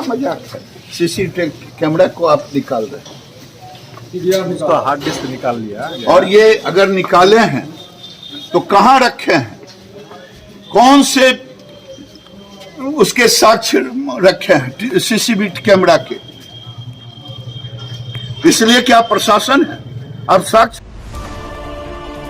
मजाक है? CCTV camera को आप निकाल रहे हैं, इसका हार्ड डिस्क निकाल लिया और ये अगर निकाले हैं तो कहाँ रखे हैं, कौन से उसके साक्ष्य रखे हैं सीसीटीवी कैमरा के? इसलिए क्या प्रशासन है अब साक्ष्य?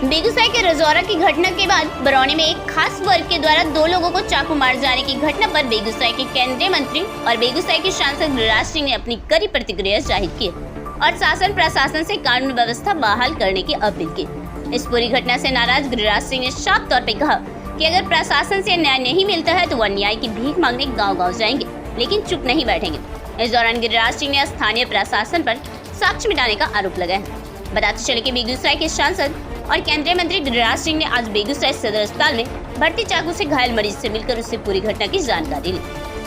बेगूसराय के रजौरा की घटना के बाद बरौनी में एक खास वर्ग के द्वारा 2 लोगों को चाकू मार जाने की घटना पर बेगूसराय के केंद्रीय मंत्री और बेगूसराय के सांसद गिरिराज सिंह ने अपनी कड़ी प्रतिक्रिया जाहिर की और शासन प्रशासन से कानून व्यवस्था बहाल करने की अपील की। इस पूरी घटना से नाराज गिरिराज सिंह ने साफ तौर पर कहा कि अगर प्रशासन से न्याय नहीं मिलता है तो वह न्याय की भीख मांगने गाँव-गाँव जाएंगे, लेकिन चुप नहीं बैठेंगे। इस दौरान गिरिराज सिंह ने स्थानीय प्रशासन पर साक्ष्य मिटाने का आरोप लगाया। बताते चले कि बेगूसराय के सांसद और केंद्रीय मंत्री गिरिराज सिंह ने आज बेगूसराय सदर अस्पताल में भर्ती चाकू से घायल मरीज से मिलकर उससे पूरी घटना की जानकारी ली।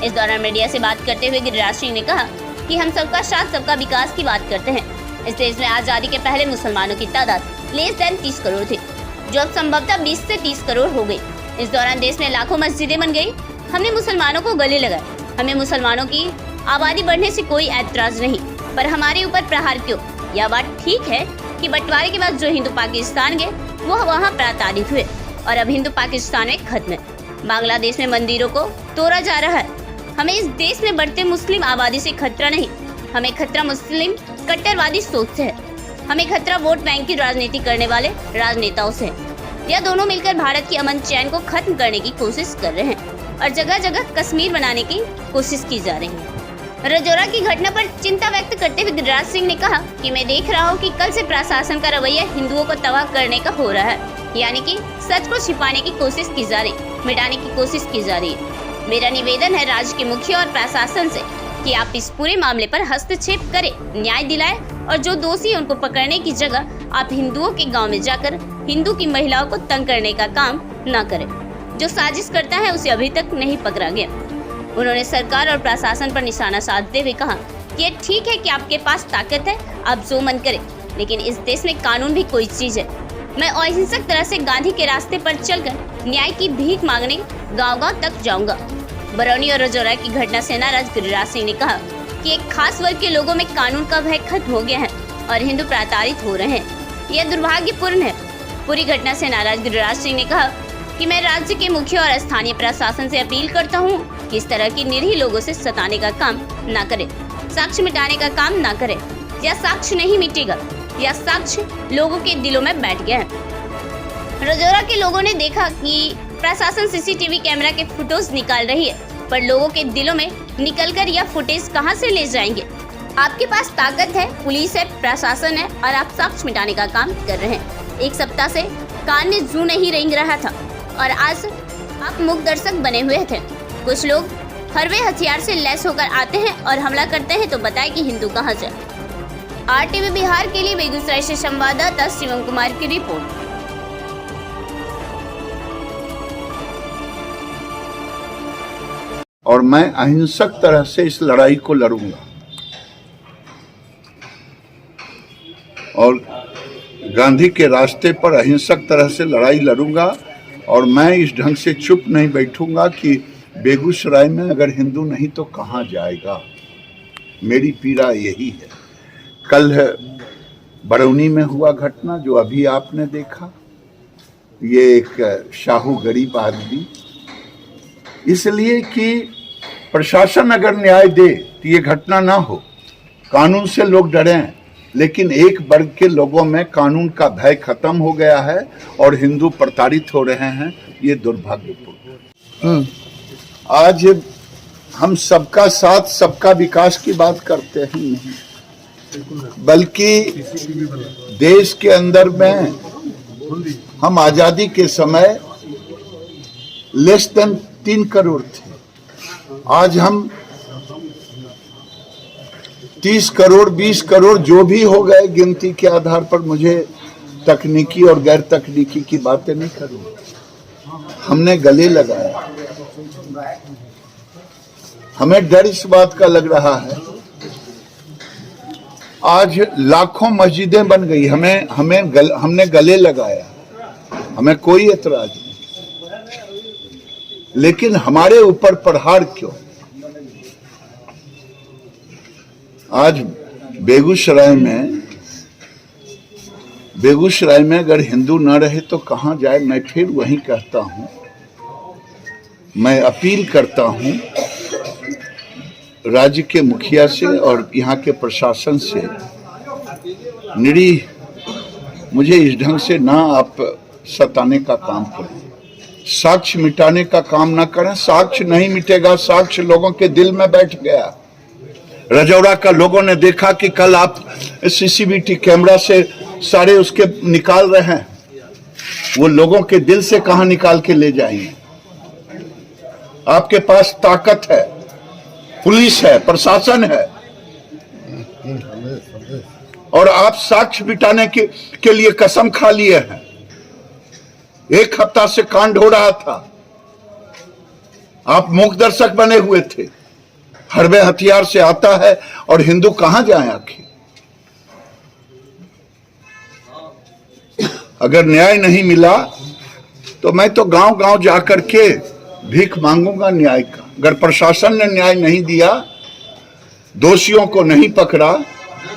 इस दौरान मीडिया से बात करते हुए गिरिराज सिंह ने कहा कि हम सबका साथ सबका विकास की बात करते हैं। इस देश में आजादी के पहले मुसलमानों की तादाद लेस देन 30 करोड़ थी, जो अब संभवतः 20 से 30 करोड़ हो गई। इस दौरान देश में लाखों मस्जिदें बन गई। हमने मुसलमानों को गले लगाए। हमें मुसलमानों की आबादी बढ़ने से कोई ऐतराज नहीं, पर हमारे ऊपर प्रहार क्यों? यह बात ठीक है कि बंटवारे के बाद जो हिंदू पाकिस्तान गए वो वहाँ प्रताड़ित हुए और अब हिंदू पाकिस्तान में खत्म है। बांग्लादेश में मंदिरों को तोड़ा जा रहा है। हमें इस देश में बढ़ते मुस्लिम आबादी से खतरा नहीं, हमें खतरा मुस्लिम कट्टरवादी सोच से है। हमें खतरा वोट बैंक की राजनीति करने वाले राजनेताओं से है। यह दोनों मिलकर भारत की अमन चैन को खत्म करने की कोशिश कर रहे हैं और जगह जगह कश्मीर बनाने की कोशिश की जा रही है। रजौरा की घटना पर चिंता व्यक्त करते हुए गिरिराज सिंह ने कहा कि मैं देख रहा हूं कि कल से प्रशासन का रवैया हिंदुओं को तबाह करने का हो रहा है, यानी कि सच को छिपाने की कोशिश की जा रही, मिटाने की कोशिश की जा रही है। मेरा निवेदन है राज्य के मुखिया और प्रशासन से कि आप इस पूरे मामले पर हस्तक्षेप करें, न्याय दिलाएं और जो दोषी है उनको पकड़ने की जगह आप हिंदुओं के गाँव में जाकर हिंदू की महिलाओं को तंग करने का काम न करें। जो साजिश करता है उसे अभी तक नहीं पकड़ा गया। उन्होंने सरकार और प्रशासन पर निशाना साधते हुए कहा कि ये ठीक है कि आपके पास ताकत है, आप जो मन करें, लेकिन इस देश में कानून भी कोई चीज है। मैं अहिंसक तरह से गांधी के रास्ते पर चलकर न्याय की भीख मांगने गांव-गांव तक जाऊंगा। बरौनी और रजौरा की घटना से नाराज गिरिराज सिंह ने कहा कि एक खास वर्ग के लोगों में कानून का भय खत्म हो गया है और हिंदू प्रताड़ित हो रहे हैं। यह दुर्भाग्यपूर्ण है। पूरी घटना से नाराज गिरिराज सिंह ने कहा कि मैं राज्य के मुखिया और स्थानीय प्रशासन से अपील करता हूं कि इस तरह की निरीह लोगों से सताने का काम ना करें, साक्ष्य मिटाने का काम ना करें। यह साक्ष्य नहीं मिटेगा, यह साक्ष्य लोगों के दिलों में बैठ गया है। रजौरा के लोगों ने देखा कि प्रशासन सीसीटीवी कैमरा के फुटेज निकाल रही है, पर लोगों के दिलों में निकलकर यह फुटेज कहां से ले जाएंगे? आपके पास ताकत है, पुलिस है, प्रशासन है और आप साक्ष्य मिटाने का काम कर रहे हैं। एक सप्ताह से कान में जू नहीं रेंग रहा था और आज आप मूक दर्शक बने हुए थे। कुछ लोग हरवे हथियार से लैस होकर आते हैं और हमला करते हैं तो बताएं कि हिंदू कहाँ जाए। RTV बिहार के लिए बेगूसराय से संवाददाता शिवम कुमार की रिपोर्ट। और मैं अहिंसक तरह से इस लड़ाई को लड़ूंगा और गांधी के रास्ते पर अहिंसक तरह से लड़ाई लड़ूंगा और मैं इस ढंग से चुप नहीं बैठूंगा कि बेगूसराय में अगर हिंदू नहीं तो कहाँ जाएगा। मेरी पीड़ा यही है। कल बरौनी में हुआ घटना जो अभी आपने देखा, ये एक शाहू गरीब आदमी, इसलिए कि प्रशासन अगर न्याय दे तो ये घटना ना हो। कानून से लोग डरे हैं, लेकिन एक वर्ग के लोगों में कानून का भय खत्म हो गया है और हिंदू प्रताड़ित हो रहे हैं। ये दुर्भाग्यपूर्ण। आज हम सबका साथ सबका विकास की बात करते हैं नहीं, बल्कि देश के अंदर में हम आजादी के समय लेस देन 3 करोड़ थे। आज हम 30 करोड़ 20 करोड़ जो भी हो गए गिनती के आधार पर। मुझे तकनीकी और गैर तकनीकी की बातें नहीं करूँ। हमने गले लगाया। हमें डर इस बात का लग रहा है, आज लाखों मस्जिदें बन गई, हमने गले लगाया, हमें कोई एतराज नहीं, लेकिन हमारे ऊपर प्रहार क्यों? आज बेगूसराय में अगर हिंदू न रहे तो कहाँ जाए। मैं फिर वही कहता हूँ, मैं अपील करता हूँ राज्य के मुखिया से और यहाँ के प्रशासन से, निरीह मुझे इस ढंग से ना आप सताने का काम करें, साक्ष्य मिटाने का काम ना करें। साक्ष्य नहीं मिटेगा, साक्ष्य लोगों के दिल में बैठ गया। रजौरा का लोगों ने देखा कि कल आप सीसीटीवी कैमरा से सारे उसके निकाल रहे हैं, वो लोगों के दिल से कहां निकाल के ले जाएंगे। आपके पास ताकत है, पुलिस है, प्रशासन है, और आप साक्ष्य मिटाने के लिए कसम खा लिए हैं। एक हफ्ता से कांड हो रहा था, आप मूक दर्शक बने हुए थे। हरबे हथियार से आता है और हिंदू कहां जाए आखिर। अगर न्याय नहीं मिला तो मैं तो गांव गांव जाकर के भीख मांगूंगा न्याय का। अगर प्रशासन ने न्याय नहीं दिया, दोषियों को नहीं पकड़ा,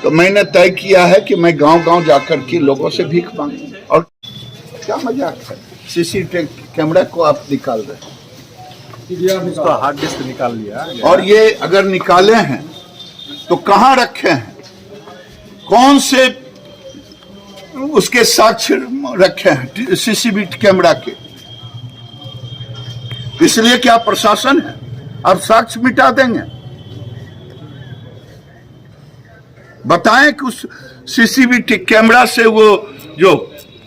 तो मैंने तय किया है कि मैं गांव गांव जाकर के लोगों से भीख मांगूंगा। और क्या मजाक है, सीसीटीवी कैमरा को आप निकाल रहे हैं, इसका हार्ड डिस्क निकाल लिया। और ये अगर निकाले हैं तो कहां रखे हैं, कौन से उसके साक्ष्य रखे हैं सीसीटीवी कैमरा के। इसलिए क्या प्रशासन है, आप साक्ष्य मिटा देंगे? बताएं कि उस सीसीटीवी कैमरा से वो जो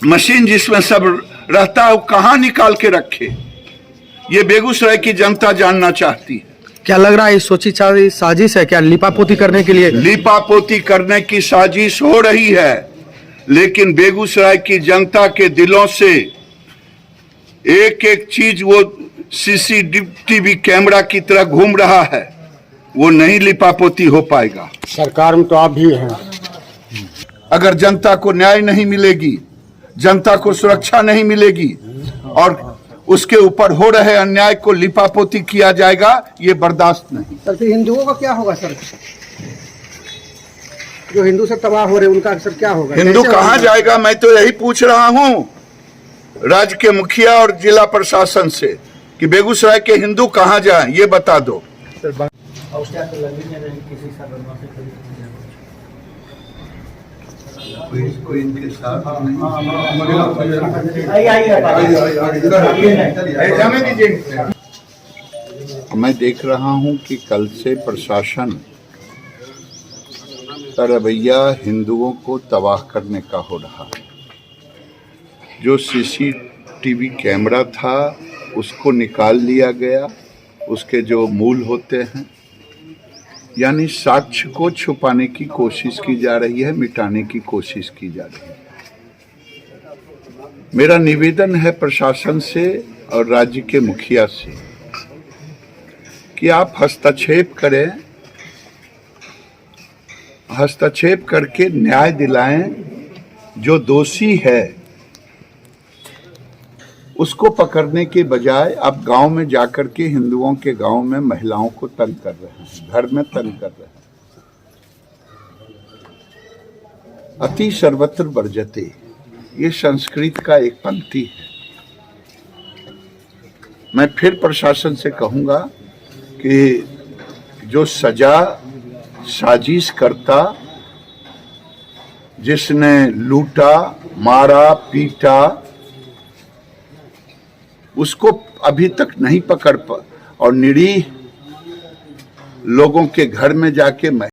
मशीन जिसमें सब रहता है वो कहां निकाल के रखे। ये बेगूसराय की जनता जानना चाहती है। क्या लग रहा है ये सोची साजिश है क्या, लिपापोती करने के लिए? लिपापोती करने की साजिश हो रही है, लेकिन बेगूसराय की जनता के दिलों से एक एक चीज वो सीसीटीवी कैमरा की तरह घूम रहा है, वो नहीं लिपापोती हो पाएगा। सरकार में तो आप भी हैं। अगर जनता को न्याय नहीं मिलेगी, जनता को सुरक्षा नहीं मिलेगी और उसके ऊपर हो रहे अन्याय को लिपापोती किया जाएगा, ये बर्दाश्त नहीं। सर फिर हिंदुओं का क्या होगा सर, जो हिंदू से तबाह हो रहे उनका सर क्या होगा? हिंदू कहां जाएगा, मैं तो यही पूछ रहा हूं राज्य के मुखिया और जिला प्रशासन से कि बेगूसराय के हिंदू कहां जाएं, ये बता दो। कोई इनके साथ मैं देख रहा हूं कि कल से प्रशासन का रवैया हिंदुओं को तबाह करने का हो रहा है। जो सीसीटीवी कैमरा था उसको निकाल लिया गया, उसके जो मूल होते हैं, यानी साक्ष्य को छुपाने की कोशिश की जा रही है, मिटाने की कोशिश की जा रही है। मेरा निवेदन है प्रशासन से और राज्य के मुखिया से कि आप हस्तक्षेप करें, हस्तक्षेप करके न्याय दिलाएं। जो दोषी है उसको पकड़ने के बजाय आप गांव में जाकर के हिंदुओं के गांव में महिलाओं को तंग कर रहे हैं, घर में तंग कर रहे हैं। अति सर्वत्र वर्जते, ये संस्कृत का एक पंक्ति है। मैं फिर प्रशासन से कहूंगा कि जो सजा साजिश करता, जिसने लूटा, मारा, पीटा, उसको अभी तक नहीं पकड़ पा और निरीह लोगों के घर में जाके